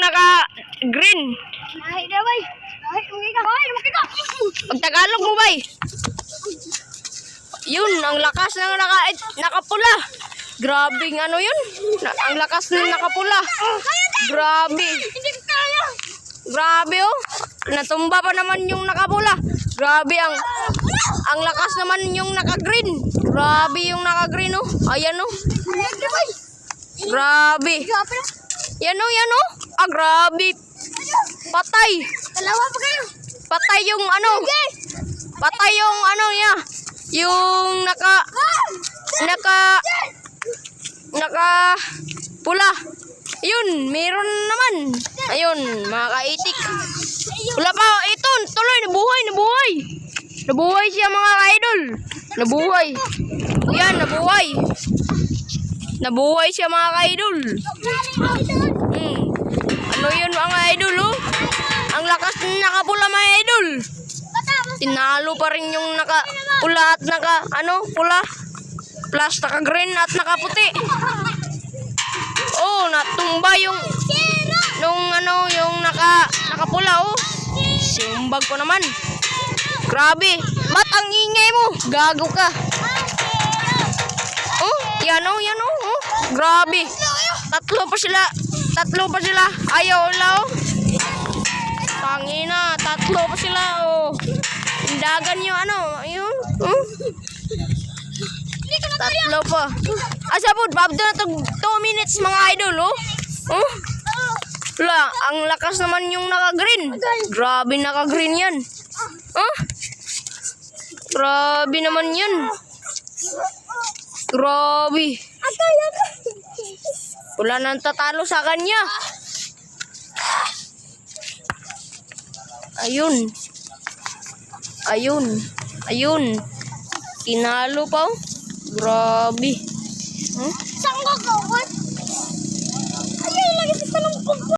naka-green. Ay, daway. Ay, umay ka. Pag Tagalog mo, bay. Yun, ang lakas ng nakapula. Grabing ano yun? Ang lakas ng nakapula. Grabe. Hindi ko kaya. Grabe oh. Natumba pa naman yung nakapula. Grabe ang lakas naman yung naka-green. Grabe yung naka-green oh. Ayan oh. Ay, daway. Grabe. Grabe. Yan oh. Ah, grabe. Patay. Dalawa pa kayo. Patay yung ano. Patay yung ano niya. Yung naka pula. Ayun, meron naman. Ayun, mga kaitik. Wala pa, ito, tuloy, nabuhay. Nabuhay siya mga ka-idol. Nabuhay. Yan, nabuhay. Nabuhay siya mga ka-idol. Ano yun mga idol oh? Ang lakas ng nakapula mga idol. Tinalo pa rin yung nakapula at pula. Plus naka-green at nakaputi. Oh, natumba yung yung nakapula oh. Simbag ko naman. Grabe. Ba't ang ingay mo? Gago ka. Oh, yan oh. Grabe. Tatlo pa sila. Ayaw lang oh. Tangina, tatlo pa sila oh. Indagan yung yun. Tatlo pa. Asa po, babdo na to 2 minutes mga idol oh. Wala, ang lakas naman yung naka-green. Grabe naka-green yan. Grabe naman yan. Grabe. Wala nang tatalo sa kanya. Ayun. Tinalo pa oh. Grabe. Saan ka kawat? Ay, lagi sa salong